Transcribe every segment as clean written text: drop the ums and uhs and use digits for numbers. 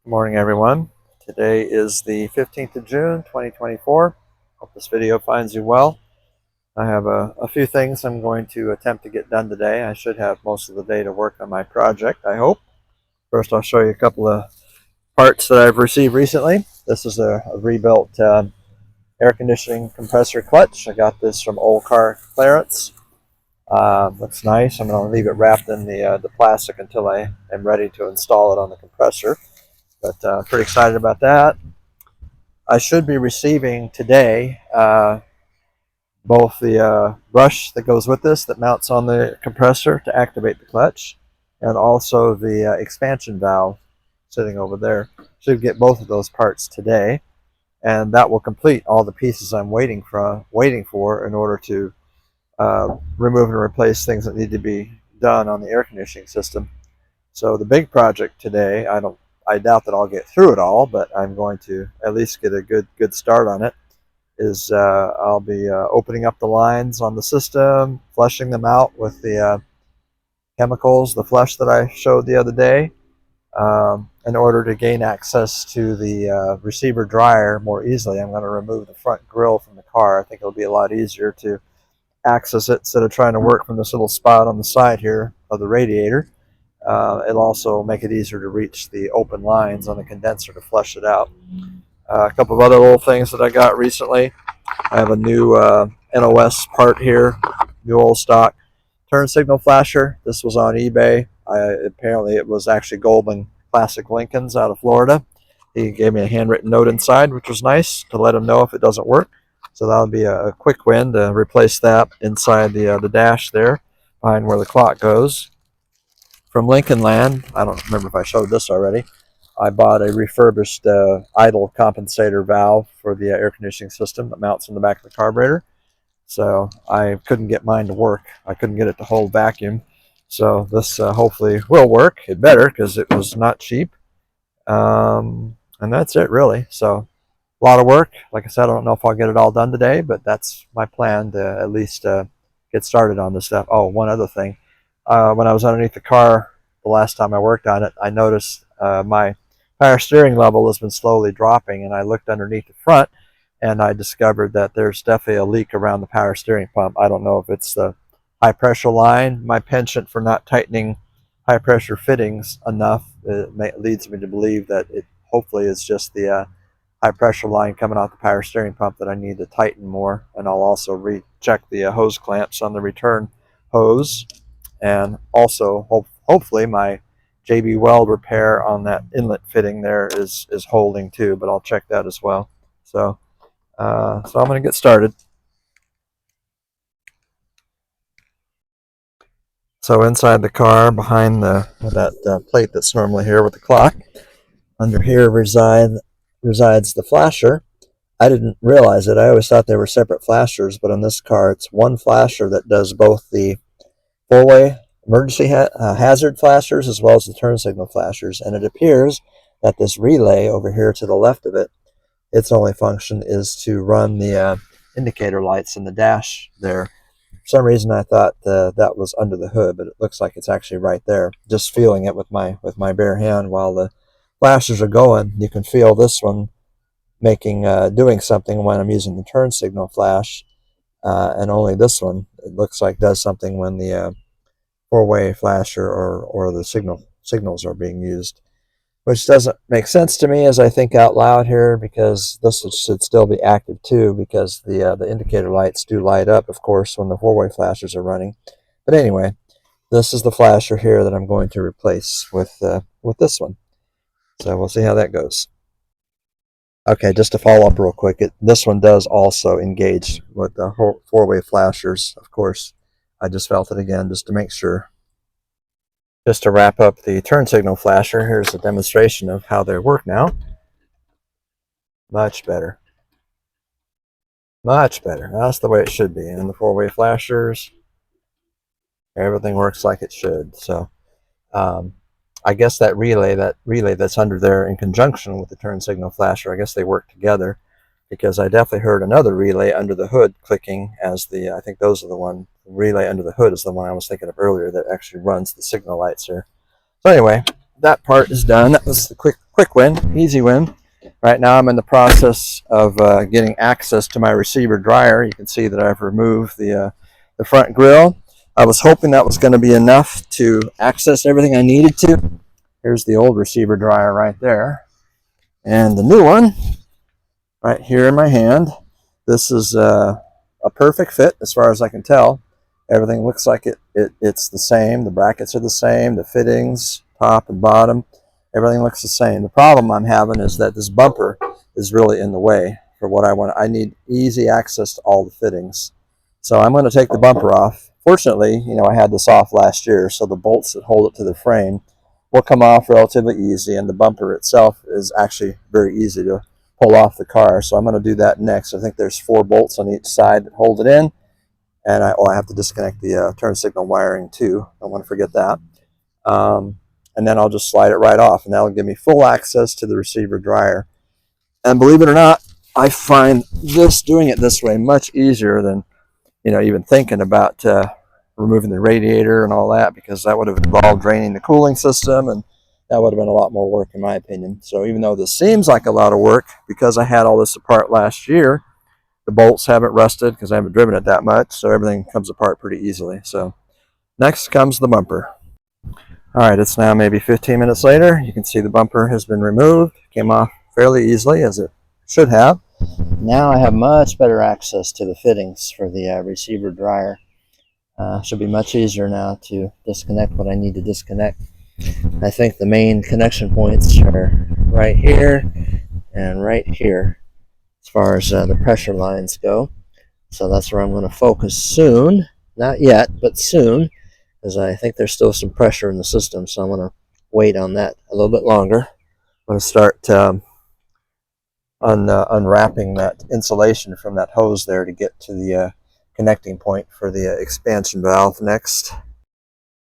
Good morning, everyone. Today is the 15th of June, 2024. Hope this video finds you well. I have a few things I'm going to attempt to get done today. I should have most of the day to work on my project, I hope. First, I'll show you a couple of parts that I've received recently. This is a rebuilt air conditioning compressor clutch. I got this from Old Car Clearance. Looks nice. I'm going to leave it wrapped in the plastic until I am ready to install it on the compressor. But pretty excited about that. I should be receiving today both the brush that goes with this that mounts on the compressor to activate the clutch, and also the expansion valve sitting over there. Should get both of those parts today, and that will complete all the pieces I'm waiting for in order to remove and replace things that need to be done on the air conditioning system. So the big project today, I doubt that I'll get through it all, but I'm going to at least get a good start on it. Is I'll be opening up the lines on the system, flushing them out with the chemicals, the flush that I showed the other day, in order to gain access to the receiver dryer more easily. I'm going to remove the front grill from the car. I think it'll be a lot easier to access it instead of trying to work from this little spot on the side here of the radiator. It'll also make it easier to reach the open lines on the condenser to flush it out. A couple of other little things that I got recently. I have a new NOS part here, new old stock turn signal flasher. This was on eBay. Apparently it was actually Goldman Classic Lincoln's out of Florida. He gave me a handwritten note inside, which was nice, to let him know if it doesn't work. So that'll be a quick win to replace that inside the dash there, behind where the clock goes. From Lincoln Land, I don't remember if I showed this already, I bought a refurbished idle compensator valve for the air conditioning system that mounts in the back of the carburetor. So I couldn't get mine to work. I couldn't get it to hold vacuum. So this hopefully will work. It better, because it was not cheap. And that's it, really. So a lot of work. Like I said, I don't know if I'll get it all done today, but that's my plan, to at least get started on this stuff. Oh, one other thing. When I was underneath the car the last time I worked on it, I noticed my power steering level has been slowly dropping, and I looked underneath the front and I discovered that there's definitely a leak around the power steering pump. I don't know if it's the high pressure line, my penchant for not tightening high pressure fittings enough. Leads me to believe that it hopefully is just the high pressure line coming off the power steering pump that I need to tighten more. And I'll also recheck the hose clamps on the return hose, and also hopefully my JB Weld repair on that inlet fitting there is holding too, but I'll check that as well. So I'm going to get started. So inside the car, behind that plate that's normally here with the clock, under here resides the flasher. I didn't realize it. I always thought they were separate flashers, but on this car, it's one flasher that does both the four-way emergency hazard flashers as well as the turn signal flashers. And it appears that this relay over here to the left of it, its only function is to run the indicator lights in the dash there. For some reason I thought that was under the hood, but it looks like it's actually right there. Just feeling it with my bare hand while the flashers are going, you can feel this one doing something when I'm using the turn signal flash, and only this one, it looks like, does something when the four-way flasher or the signals are being used, which doesn't make sense to me as I think out loud here, because this should still be active too, because the indicator lights do light up, of course, when the four-way flashers are running. But anyway, this is the flasher here that I'm going to replace with this one. So we'll see how that goes. Okay, just to follow up real quick, this one does also engage with the four-way flashers, of course. I just felt it again just to make sure. Just to wrap up the turn signal flasher, here's a demonstration of how they work now. Much better. Much better. That's the way it should be. And the four-way flashers, everything works like it should. So I guess that relay that's under there in conjunction with the turn signal flasher, I guess they work together, because I definitely heard another relay under the hood clicking as I think those are the one. The relay under the hood is the one I was thinking of earlier that actually runs the signal lights here. So anyway, that part is done. That was the quick quick win, easy win. Right now I'm in the process of getting access to my receiver dryer. You can see that I've removed the front grill. I was hoping that was going to be enough to access everything I needed to. Here's the old receiver dryer right there. And the new one right here in my hand. This is a perfect fit as far as I can tell. Everything looks like it's the same. The brackets are the same. The fittings, top and bottom, everything looks the same. The problem I'm having is that this bumper is really in the way for what I want. I need easy access to all the fittings. So I'm going to take the bumper off. Fortunately, you know, I had this off last year, so the bolts that hold it to the frame will come off relatively easy, and the bumper itself is actually very easy to pull off the car. So I'm going to do that next. I think there's 4 bolts on each side that hold it in, and I have to disconnect the turn signal wiring too. Don't want to forget that. And then I'll just slide it right off, and that'll give me full access to the receiver dryer. And believe it or not, I find doing it this way much easier than, you know, even thinking about removing the radiator and all that, because that would have involved draining the cooling system, and that would have been a lot more work in my opinion. So even though this seems like a lot of work, because I had all this apart last year, the bolts haven't rusted because I haven't driven it that much, so everything comes apart pretty easily. So next comes the bumper. All right, it's now maybe 15 minutes later. You can see the bumper has been removed. Came off fairly easily, as it should have. Now I have much better access to the fittings for the receiver dryer. Should be much easier now to disconnect what I need to disconnect. I think the main connection points are right here and right here as far as the pressure lines go. So that's where I'm going to focus soon. Not yet, but soon, because I think there's still some pressure in the system, so I'm going to wait on that a little bit longer. I'm going to start unwrapping that insulation from that hose there to get to the connecting point for the expansion valve next.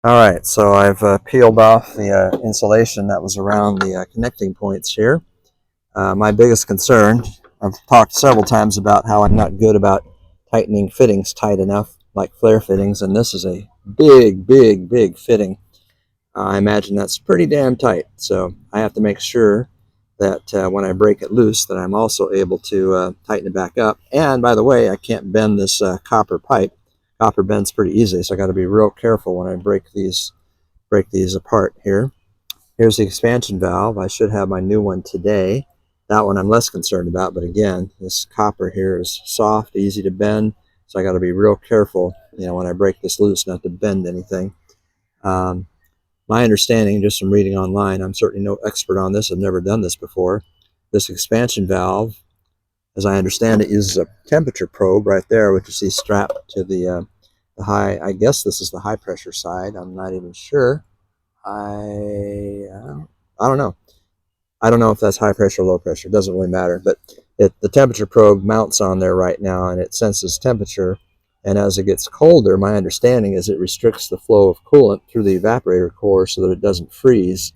Alright, so I've peeled off the insulation that was around the connecting points here. My biggest concern, I've talked several times about how I'm not good about tightening fittings tight enough, like flare fittings, and this is a big fitting. I imagine that's pretty damn tight, so I have to make sure that when I break it loose that I'm also able to tighten it back up. And by the way, I can't bend this copper pipe. Copper bends pretty easily, so I got to be real careful when I break these apart here. Here's the expansion valve. I should have my new one today. That one I'm less concerned about, but again, this copper here is soft, easy to bend, so I got to be real careful, you know, when I break this loose, not to bend anything. My understanding, just from reading online, I'm certainly no expert on this, I've never done this before. This expansion valve, as I understand it, uses a temperature probe right there, which you see strapped to the high, I guess this is the high pressure side, I'm not even sure. I don't know. I don't know if that's high pressure or low pressure, it doesn't really matter, but the temperature probe mounts on there right now, and it senses temperature. And as it gets colder, my understanding is it restricts the flow of coolant through the evaporator core so that it doesn't freeze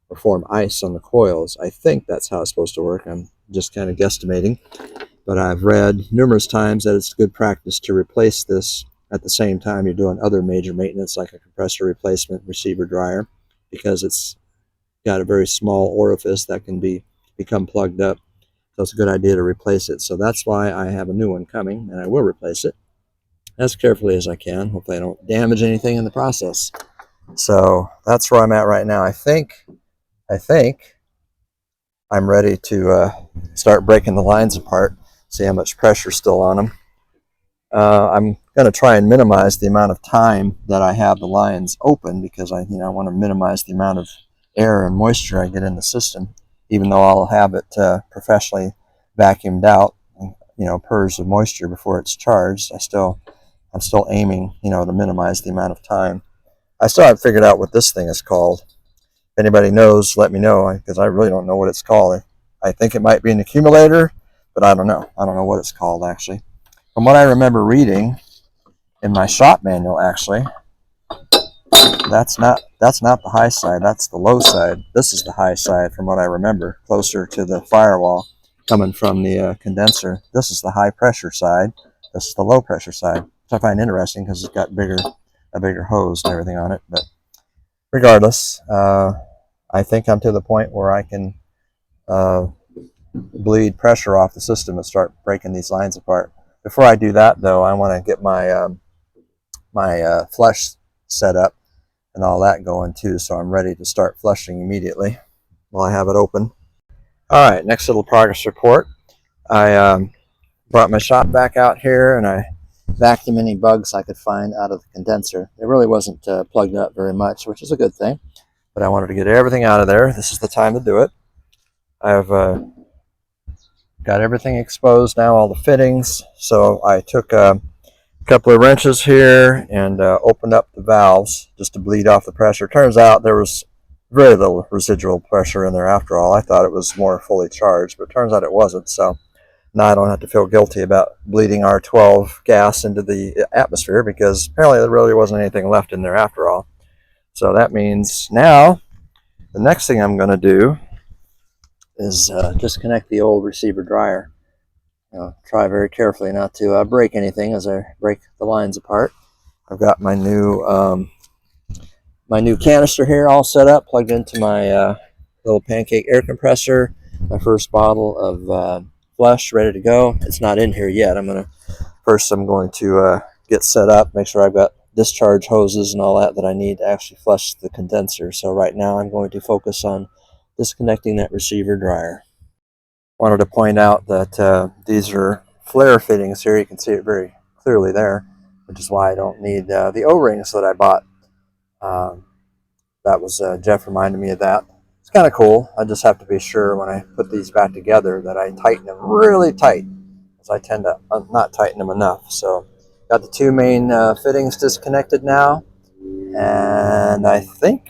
or form ice on the coils. I think that's how it's supposed to work. I'm just kind of guesstimating. But I've read numerous times that it's good practice to replace this at the same time you're doing other major maintenance, like a compressor replacement, receiver dryer, because it's got a very small orifice that can become plugged up. So it's a good idea to replace it. So that's why I have a new one coming, and I will replace it as carefully as I can. Hopefully I don't damage anything in the process. So that's where I'm at right now. I think I'm ready to start breaking the lines apart, see how much pressure's still on them. I'm going to try and minimize the amount of time that I have the lines open, because I want to minimize the amount of air and moisture I get in the system, even though I'll have it professionally vacuumed out, purged of moisture before it's charged. I'm still aiming, to minimize the amount of time. I still haven't figured out what this thing is called. If anybody knows, let me know, because I really don't know what it's called. I think it might be an accumulator, but I don't know. I don't know what it's called, actually. From what I remember reading in my shop manual, actually, that's not the high side. That's the low side. This is the high side, from what I remember, closer to the firewall coming from the condenser. This is the high pressure side. This is the low pressure side, which I find interesting because it's got a bigger hose and everything on it. But regardless, I think I'm to the point where I can bleed pressure off the system and start breaking these lines apart. Before I do that, though, I want to get my flush set up and all that going too, so I'm ready to start flushing immediately while I have it open. All right, next little progress report. I brought my shop back out here and I vacuumed any bugs I could find out of the condenser. It really wasn't plugged up very much, which is a good thing, but I wanted to get everything out of there. This is the time to do it. I've got everything exposed now, all the fittings, so I took a couple of wrenches here and opened up the valves just to bleed off the pressure. Turns out there was very little residual pressure in there after all. I thought it was more fully charged, but it turns out it wasn't, so now I don't have to feel guilty about bleeding R12 gas into the atmosphere, because apparently there really wasn't anything left in there after all. So that means now the next thing I'm going to do is disconnect the old receiver dryer. Try very carefully not to break anything as I break the lines apart. I've got my new canister here all set up, plugged into my little pancake air compressor. My first bottle of flush ready to go. It's not in here yet. I'm going to get set up, make sure I've got discharge hoses and all that I need to actually flush the condenser. So right now I'm going to focus on disconnecting that receiver dryer. Wanted to point out that these are flare fittings here. You can see it very clearly there, which is why I don't need the O-rings that I bought. That was Jeff reminded me of that. It's kind of cool. I just have to be sure when I put these back together that I tighten them really tight, because I tend to not tighten them enough. So got the two main fittings disconnected now, and I think,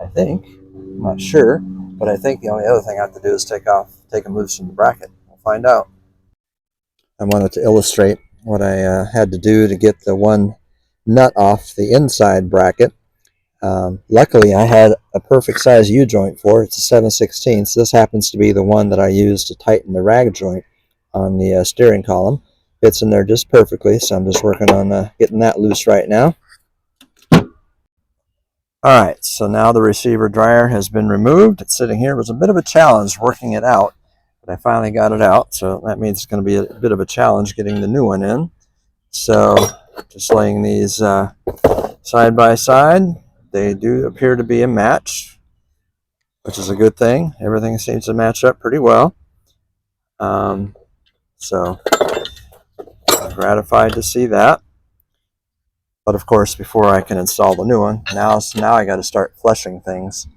I'm not sure, but I think the only other thing I have to do is take them loose from the bracket. We'll find out. I wanted to illustrate what I had to do to get the one nut off the inside bracket. Luckily, I had a perfect size U-joint for it. It's a 7/16. So this happens to be the one that I use to tighten the rag joint on the steering column. Fits in there just perfectly, so I'm just working on getting that loose right now. Alright, so now the receiver dryer has been removed. It's sitting here. It was a bit of a challenge working it out, but I finally got it out, so that means it's going to be a bit of a challenge getting the new one in. So just laying these side by side. They do appear to be a match, which is a good thing. Everything seems to match up pretty well. So I'm gratified to see that. But of course, before I can install the new one, now I got to start flushing things.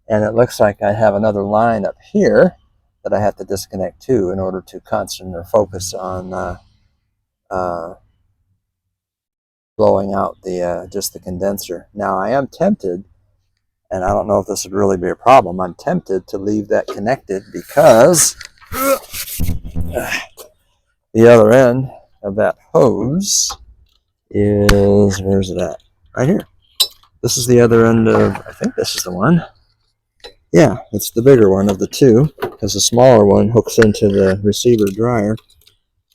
And it looks like I have another line up here that I have to disconnect too in order to concentrate or focus on blowing out just the condenser. Now I am tempted, and I don't know if this would really be a problem, I'm tempted to leave that connected because the other end of that hose is, where's it at? Right here. This is the other end of, I think this is the one. Yeah, it's the bigger one of the two, because the smaller one hooks into the receiver dryer.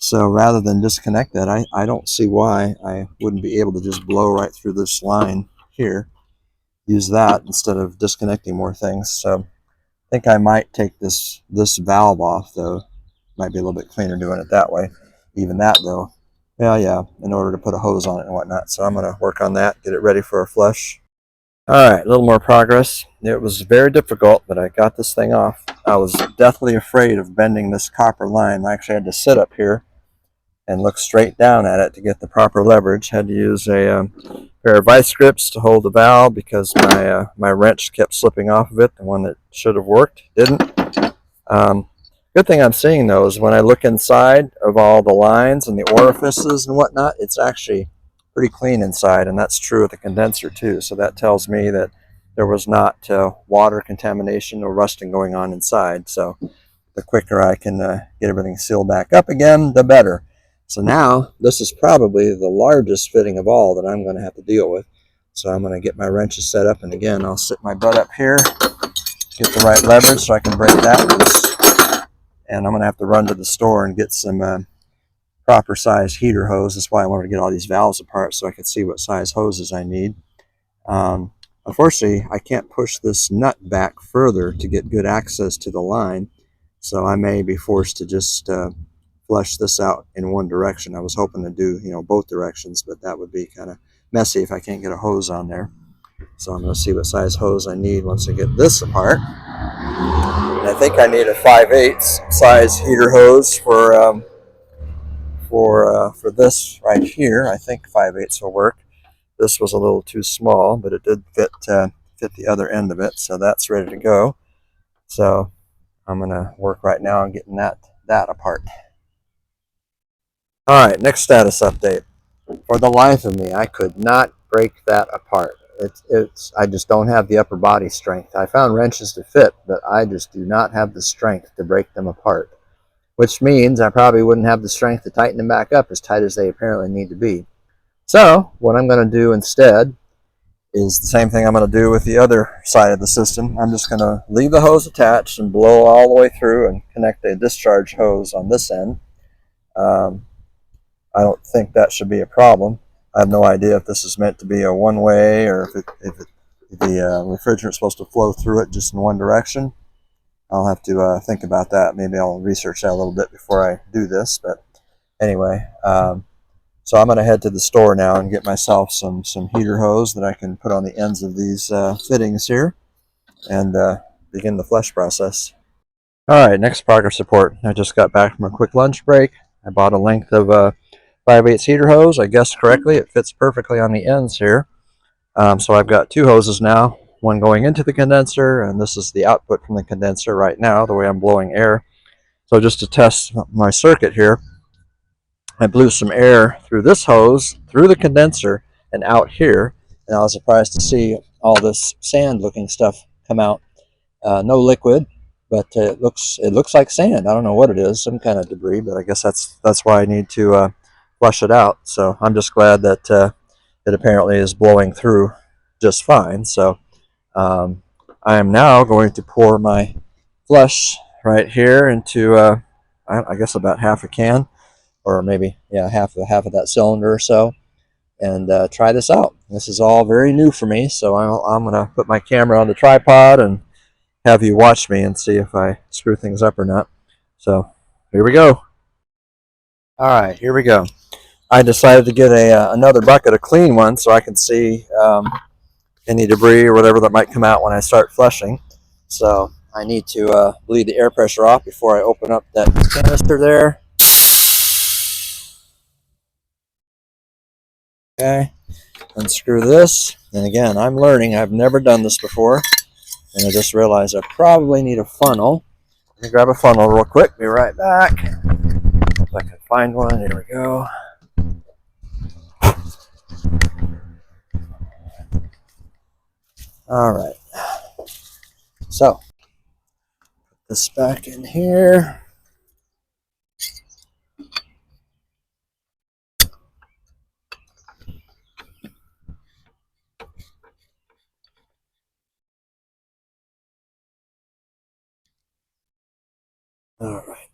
So rather than disconnect that, I don't see why I wouldn't be able to just blow right through this line here. Use that instead of disconnecting more things. So I think I might take this valve off, though. Might be a little bit cleaner doing it that way. Even that, though, yeah, in order to put a hose on it and whatnot. So I'm going to work on that, get it ready for a flush. All right, a little more progress. It was very difficult, but I got this thing off. I was deathly afraid of bending this copper line. I actually had to sit up here and look straight down at it to get the proper leverage. Had to use a pair of vice grips to hold the valve because my wrench kept slipping off of it. The one that should have worked didn't. Good thing I'm seeing, though, is when I look inside of all the lines and the orifices and whatnot, it's actually pretty clean inside, and that's true of the condenser too. So that tells me that there was not water contamination or rusting going on inside. So the quicker I can get everything sealed back up again, the better. So now this is probably the largest fitting of all that I'm going to have to deal with. So I'm going to get my wrenches set up, and again, I'll sit my butt up here, get the right leverage so I can break that loose. And I'm going to have to run to the store and get some proper size heater hose. That's why I wanted to get all these valves apart so I could see what size hoses I need. Unfortunately, I can't push this nut back further to get good access to the line, so I may be forced to just flush this out in one direction. I was hoping to do, both directions, but that would be kind of messy if I can't get a hose on there. So I'm going to see what size hose I need once I get this apart. And I think I need a 5/8 size heater hose for this right here. I think 5/8 will work. This was a little too small, but it did fit the other end of it, so that's ready to go. So I'm going to work right now on getting that apart. All right, next status update. For the life of me, I could not break that apart. I just don't have the upper body strength. I found wrenches to fit, but I just do not have the strength to break them apart, which means I probably wouldn't have the strength to tighten them back up as tight as they apparently need to be. So what I'm going to do instead is the same thing I'm going to do with the other side of the system. I'm just going to leave the hose attached and blow all the way through and connect a discharge hose on this end. I don't think that should be a problem. I have no idea if this is meant to be a one-way or if the refrigerant is supposed to flow through it just in one direction. I'll have to think about that. Maybe I'll research that a little bit before I do this. But anyway, so I'm going to head to the store now and get myself some heater hose that I can put on the ends of these fittings here and begin the flush process. All right, next progress report. I just got back from a quick lunch break. I bought a length of 5/8 heater hose. I guessed correctly. It fits perfectly on the ends here. So I've got two hoses now, one going into the condenser, and this is the output from the condenser right now, the way I'm blowing air. So just to test my circuit here, I blew some air through this hose, through the condenser, and out here. And I was surprised to see all this sand-looking stuff come out. No liquid, but it looks like sand. I don't know what it is, some kind of debris, but I guess that's why I need to flush it out. So I'm just glad that it apparently is blowing through just fine. So I am now going to pour my flush right here into I guess about half a can, or maybe half of that cylinder or so, and try this out. This is all very new for me, so I'm gonna put my camera on the tripod and have you watch me and see if I screw things up or not. So here we go. All right, here we go. I decided to get another bucket, a clean one, so I can see any debris or whatever that might come out when I start flushing. So I need to bleed the air pressure off before I open up that canister there. Okay, unscrew this. And again, I'm learning. I've never done this before. And I just realized I probably need a funnel. Let me grab a funnel real quick. Be right back. If I can find one. Here we go. All right. So, put this back in here. All right.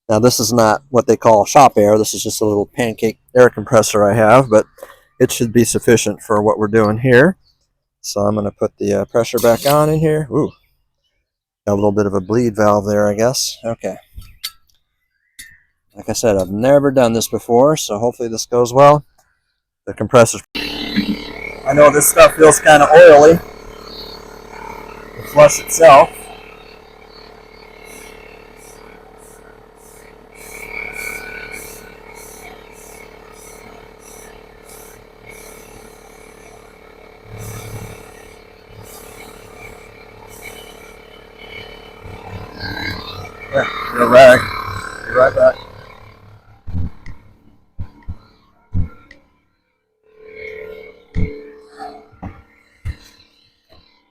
Now this is not what they call shop air. This is just a little pancake air compressor I have, but it should be sufficient for what we're doing here. So I'm going to put the pressure back on in here. Ooh, got a little bit of a bleed valve there, I guess. Okay. Like I said, I've never done this before, so hopefully this goes well. The compressor. I know this stuff feels kind of oily. The flush itself. Yeah, get a rag. Be right back.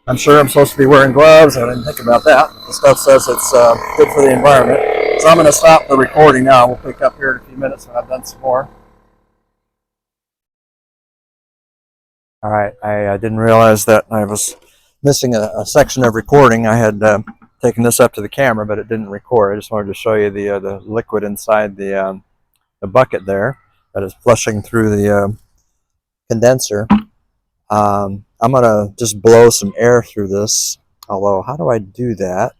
I'm sure I'm supposed to be wearing gloves. I didn't think about that. The stuff says it's good for the environment. So I'm going to stop the recording now. We'll pick up here in a few minutes when I've done some more. All right, I didn't realize that I was missing a section of recording. I had taken this up to the camera, but it didn't record. I just wanted to show you the liquid inside the bucket there that is flushing through the condenser. I'm gonna just blow some air through this. Although, how do I do that?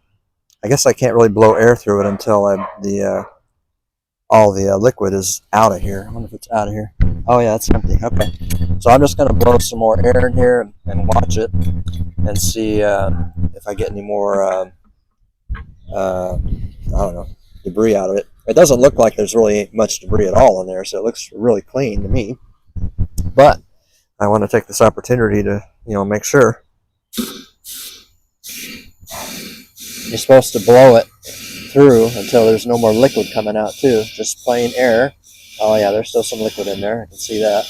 I guess I can't really blow air through it until all the liquid is out of here. I wonder if it's out of here. Oh yeah, it's empty. Okay, so I'm just gonna blow some more air in here and watch it and see if I get any more I don't know, debris out of it. It doesn't look like there's really much debris at all in there, so it looks really clean to me. But I want to take this opportunity to, make sure. You're supposed to blow it through until there's no more liquid coming out too. Just plain air. Oh yeah, there's still some liquid in there. I can see that.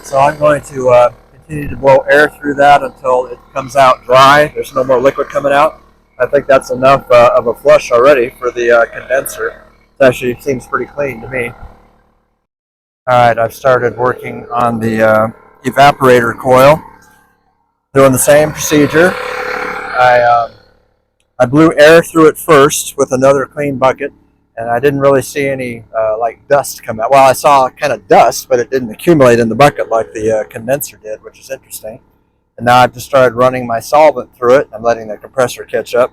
So I'm going to continue to blow air through that until it comes out dry. There's no more liquid coming out. I think that's enough of a flush already for the condenser. It actually seems pretty clean to me. Alright, I've started working on the evaporator coil. Doing the same procedure. I blew air through it first with another clean bucket, and I didn't really see any like dust come out. Well, I saw kind of dust, but it didn't accumulate in the bucket like the condenser did, which is interesting. And now I've just started running my solvent through it. I'm letting the compressor catch up.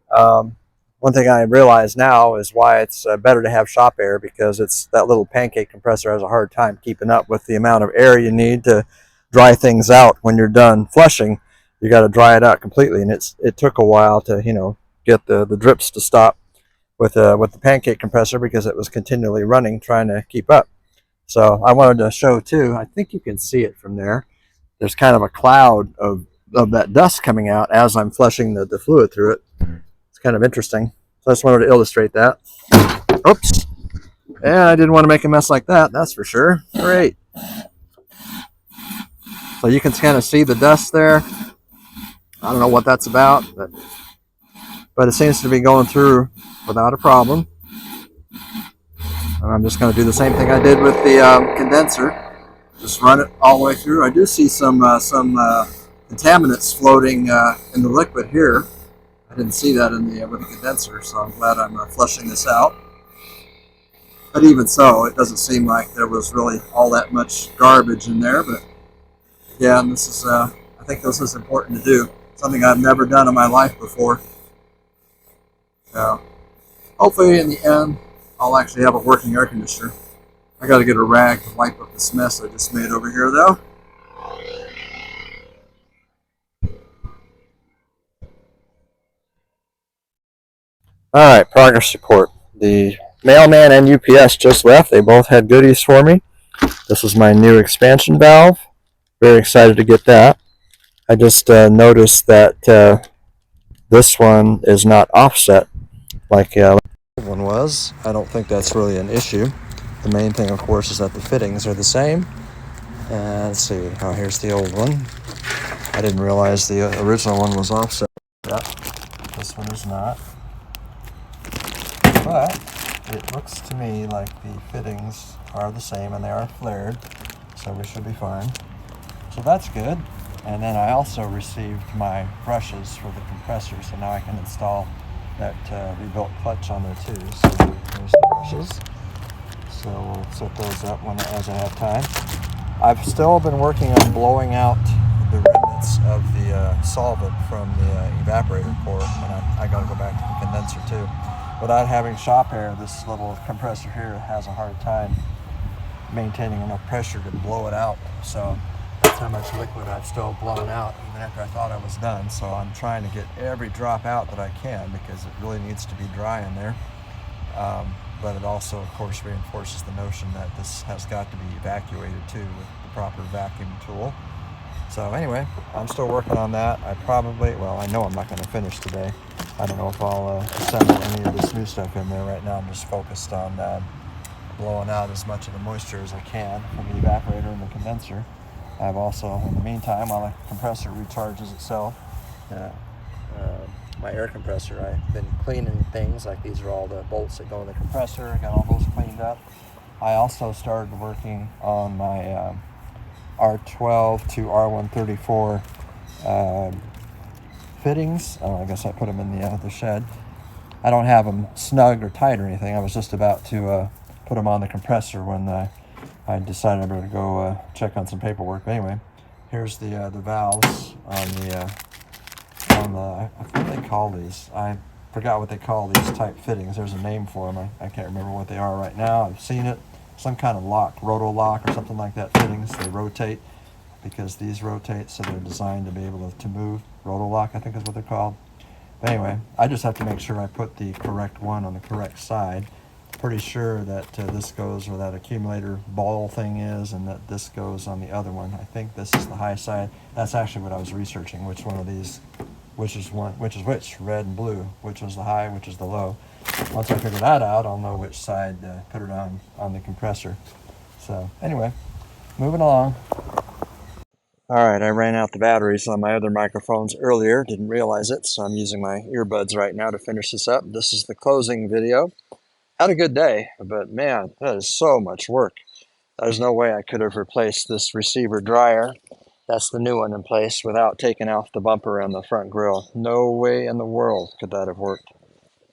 One thing I realize now is why it's better to have shop air, because it's that little pancake compressor has a hard time keeping up with the amount of air you need to dry things out. When you're done flushing, you got to dry it out completely, and it took a while to get the drips to stop with the pancake compressor, because it was continually running trying to keep up. So I wanted to show too. I think you can see it from there. There's kind of a cloud of that dust coming out as I'm flushing the fluid through it. It's kind of interesting. So I just wanted to illustrate that. Oops. Yeah, I didn't want to make a mess like that, that's for sure. Great. So you can kind of see the dust there. I don't know what that's about, but it seems to be going through without a problem. And I'm just going to do the same thing I did with the condenser. Just run it all the way through. I do see some contaminants floating in the liquid here. I didn't see that in with the condenser, so I'm glad I'm flushing this out. But even so, it doesn't seem like there was really all that much garbage in there. But yeah, and this is I think this is important to do. Something I've never done in my life before. So hopefully in the end, I'll actually have a working air conditioner. I got to get a rag to wipe up this mess I just made over here, though. All right, progress report. The mailman and UPS just left. They both had goodies for me. This is my new expansion valve. Very excited to get that. I just noticed that this one is not offset like the one was. I don't think that's really an issue. The main thing, of course, is that the fittings are the same. Let's see. Oh, here's the old one. I didn't realize the original one was offset. Yeah, this one is not. But it looks to me like the fittings are the same and they are flared, so we should be fine. So that's good. And then I also received my brushes for the compressor, so now I can install that rebuilt clutch on there too. So there's the brushes. So we'll set those up as I have time. I've still been working on blowing out the remnants of the solvent from the evaporator core, and I got to go back to the condenser too. Without having shop air, this little compressor here has a hard time maintaining enough pressure to blow it out. So that's how much liquid I've still blown out, even after I thought I was done. So I'm trying to get every drop out that I can, because it really needs to be dry in there. But it also, of course, reinforces the notion that this has got to be evacuated too with the proper vacuum tool. So anyway, I'm still working on that. I know I'm not going to finish today. I don't know if I'll assemble any of this new stuff in there. Right now I'm just focused on blowing out as much of the moisture as I can from the evaporator and the condenser. I've also, in the meantime, while the compressor recharges itself, my air compressor, I've been cleaning things. Like these are all the bolts that go in the compressor. I got all those cleaned up. I also started working on my R12 to R134 fittings. Oh, I guess I put them in the shed. I don't have them snug or tight or anything. I was just about to put them on the compressor when I decided I better go check on some paperwork. But anyway, here's the valves on the I forget what they call these. I forgot what they call these type fittings. There's a name for them. I can't remember what they are right now. I've seen it. Some kind of lock, roto lock or something like that fittings. They rotate because these rotate, so they're designed to be able to move. Roto lock, I think is what they're called. But anyway, I just have to make sure I put the correct one on the correct side. Pretty sure that this goes where that accumulator ball thing is, and that this goes on the other one. I think this is the high side. That's actually what I was researching, which one of these, which is which, red and blue, which is the high, which is the low. Once I figure that out, I'll know which side to put it on the compressor. So anyway, moving along. All right, I ran out the batteries on my other microphones earlier, didn't realize it, so I'm using my earbuds right now to finish this up. This is the closing video. Had a good day, but man, that is so much work. There's no way I could have replaced this receiver dryer. That's the new one in place without taking off the bumper and the front grille. No way in the world could that have worked.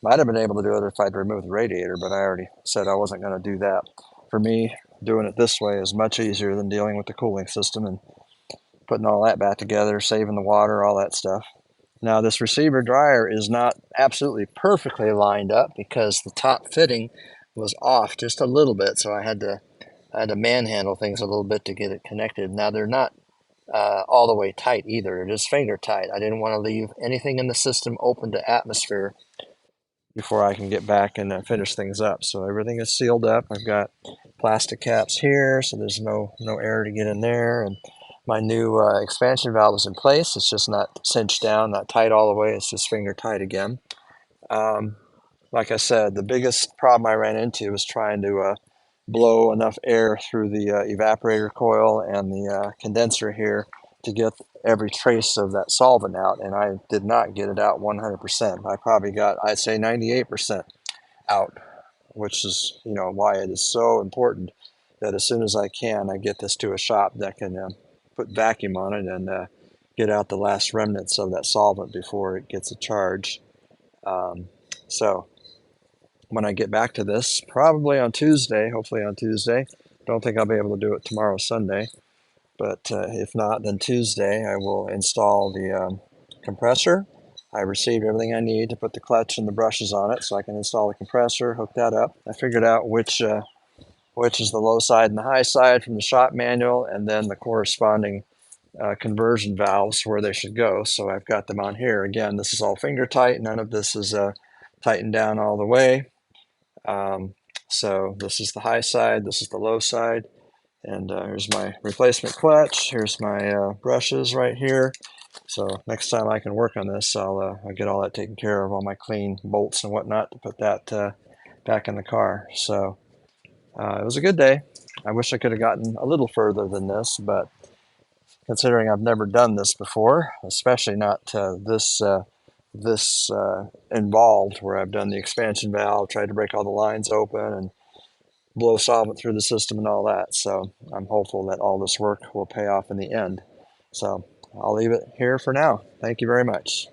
Might have been able to do it if I'd removed the radiator, but I already said I wasn't going to do that. For me, doing it this way is much easier than dealing with the cooling system and putting all that back together, saving the water, all that stuff. Now, this receiver dryer is not absolutely perfectly lined up because the top fitting was off just a little bit, so I had to manhandle things a little bit to get it connected. Now, they're not all the way tight either. They're just finger tight. I didn't want to leave anything in the system open to atmosphere before I can get back and finish things up. So everything is sealed up. I've got plastic caps here, so there's no air to get in there. And my new expansion valve is in place. It's just not cinched down, not tight all the way. It's just finger tight again. Like I said, the biggest problem I ran into was trying to blow enough air through the evaporator coil and the condenser here to get every trace of that solvent out, and I did not get it out 100%. I probably got, I'd say, 98% out, which is, why it is so important that as soon as I can, I get this to a shop that can put vacuum on it and get out the last remnants of that solvent before it gets a charge. So when I get back to this, probably on Tuesday, hopefully on Tuesday. Don't think I'll be able to do it tomorrow, Sunday, but if not, then Tuesday I will install the compressor. I received everything I need to put the clutch and the brushes on it, so I can install the compressor, hook that up. I figured out which is the low side and the high side from the shop manual, and then the corresponding conversion valves where they should go. So I've got them on here. Again, this is all finger tight. None of this is tightened down all the way. So this is the high side, this is the low side, and here's my replacement clutch. Here's my brushes right here. So next time I can work on this, I'll get all that taken care of, all my clean bolts and whatnot to put that back in the car. So it was a good day. I wish I could have gotten a little further than this, but considering I've never done this before, especially not this involved, where I've done the expansion valve, tried to break all the lines open and blow solvent through the system and all that. So I'm hopeful that all this work will pay off in the end. So I'll leave it here for now. Thank you very much.